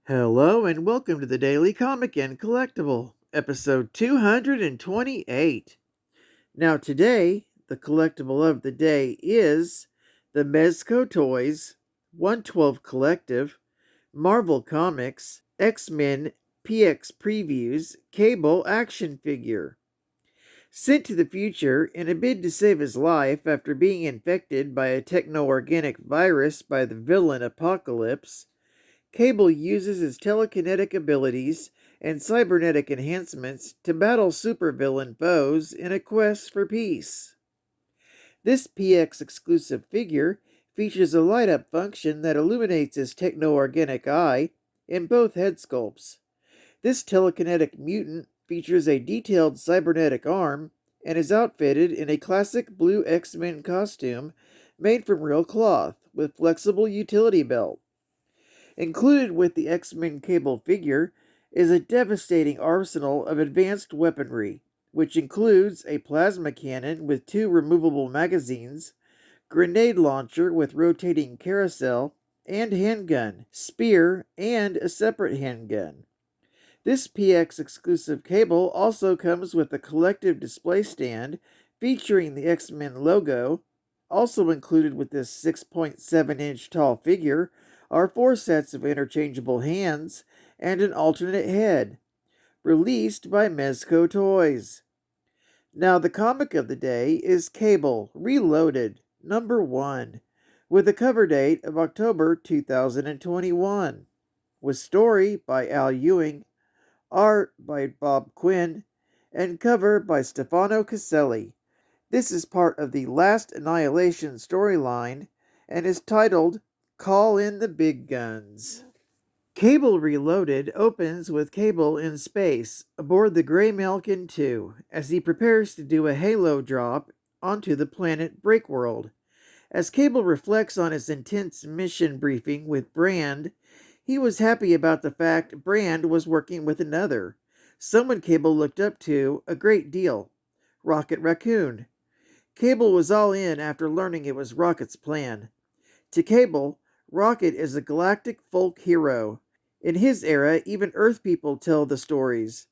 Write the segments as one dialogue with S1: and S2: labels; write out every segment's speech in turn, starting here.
S1: Hello and welcome to the Daily Comic and Collectible, episode 228. Now today, the collectible of the day is the Mezco Toyz 112 Collective Marvel Comics X-Men PX Previews Cable Action Figure. Sent to the future in a bid to save his life after being infected by a techno-organic virus by the villain Apocalypse, Cable uses his telekinetic abilities and cybernetic enhancements to battle supervillain foes in a quest for peace. This PX exclusive figure features a light-up function that illuminates his techno-organic eye in both head sculpts. This telekinetic mutant features a detailed cybernetic arm and is outfitted in a classic blue X-Men costume made from real cloth with flexible utility belt. Included with the X-Men Cable figure is a devastating arsenal of advanced weaponry, which includes a plasma cannon with 2 removable magazines, grenade launcher with rotating carousel, and handgun, spear, and a separate handgun. This PX exclusive Cable also comes with a collective display stand featuring the X-Men logo. Also included with this 6.7-inch tall figure are 4 sets of interchangeable hands and an alternate head, released by Mezco Toyz. Now the comic of the day is Cable Reloaded, number 1, with a cover date of October 2021, with story by Al Ewing, art by Bob Quinn, and cover by Stefano Caselli. This is part of the Last Annihilation storyline and is titled Call in the Big Guns. Cable Reloaded opens with Cable in space aboard the Grey Malkin 2 as he prepares to do a halo drop onto the planet Breakworld. As Cable reflects on his intense mission briefing with Brand, he was happy about the fact Brand was working with another, someone Cable looked up to a great deal, Rocket Raccoon. Cable was all in after learning it was Rocket's plan. To Cable, Rocket is a galactic folk hero. In his era, even Earth people tell the stories.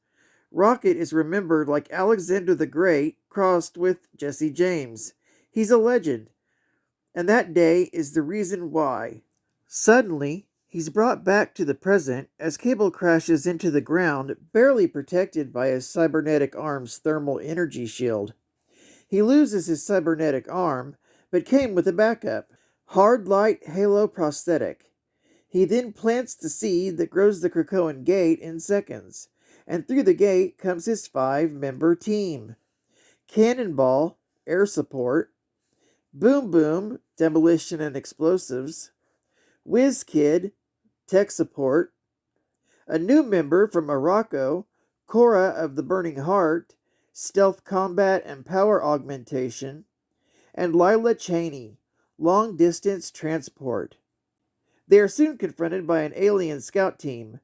S1: Rocket is remembered like Alexander the Great crossed with Jesse James. He's a legend, and that day is the reason why. Suddenly, he's brought back to the present as Cable crashes into the ground, barely protected by his cybernetic arm's thermal energy shield. He loses his cybernetic arm, but came with a backup. Hard light halo prosthetic. He then plants the seed that grows the Krakoan gate in seconds, and through the gate comes his 5-member team. Cannonball, air support, Boom Boom, demolition and explosives, Whiz Kid, tech support, a new member from Morocco, Cora of the Burning Heart, stealth combat and power augmentation, and Lila Cheney, long-distance transport. They are soon confronted by an alien scout team,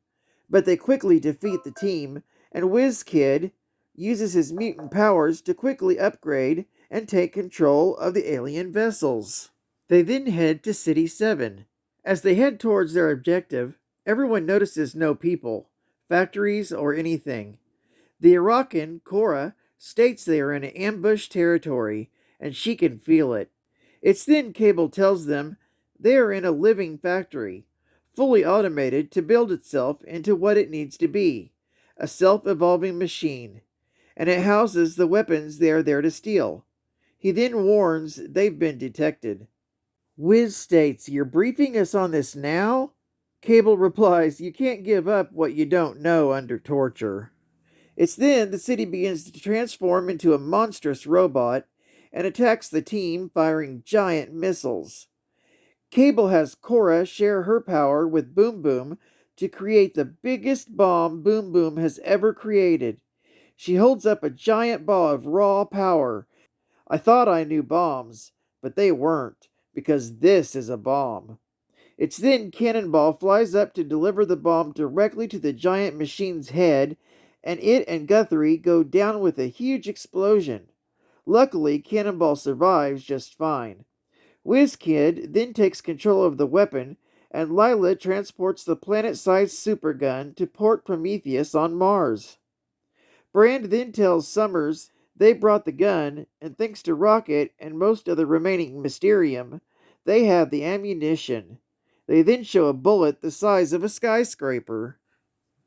S1: but they quickly defeat the team, and Whiz Kid uses his mutant powers to quickly upgrade and take control of the alien vessels. They then head to City 7. As they head towards their objective, everyone notices no people, factories, or anything. The Iraqan, Cora, states they are in ambush territory, and she can feel it. It's then Cable tells them they are in a living factory, fully automated to build itself into what it needs to be, a self-evolving machine, and it houses the weapons they are there to steal. He then warns they've been detected. Wiz states, "You're briefing us on this now?" Cable replies, "You can't give up what you don't know under torture." It's then the city begins to transform into a monstrous robot and attacks the team, firing giant missiles. Cable has Cora share her power with Boom Boom to create the biggest bomb Boom Boom has ever created. She holds up a giant ball of raw power. I thought I knew bombs, but they weren't, because this is a bomb. It's then Cannonball flies up to deliver the bomb directly to the giant machine's head, and it and Guthrie go down with a huge explosion. Luckily, Cannonball survives just fine. WizKid then takes control of the weapon and Lila transports the planet-sized supergun to Port Prometheus on Mars. Brand then tells Summers they brought the gun, and thanks to Rocket and most of the remaining Mysterium, they have the ammunition. They then show a bullet the size of a skyscraper.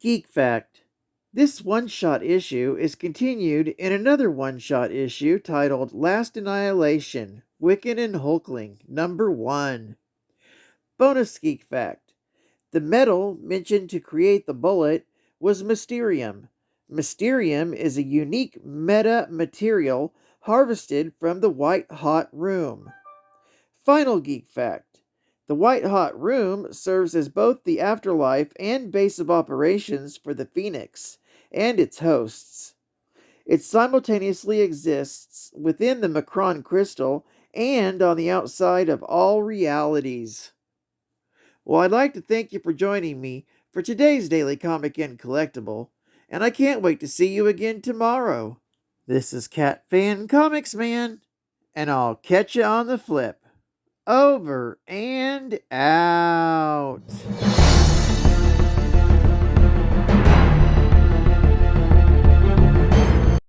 S1: Geek Fact: this one-shot issue is continued in another one-shot issue titled Last Annihilation, Wiccan and Hulkling, number 1. Bonus Geek Fact: the metal mentioned to create the bullet was Mysterium. Mysterium is a unique meta material harvested from the White Hot Room. Final Geek Fact: the White Hot Room serves as both the afterlife and base of operations for the Phoenix and its hosts. It simultaneously exists within the Macron crystal and on the outside of all realities. Well, I'd like to thank you for joining me for today's Daily Comic and Collectible, and I can't wait to see you again tomorrow. This is CatFan ComicsMan, and I'll catch you on the flip. Over and out.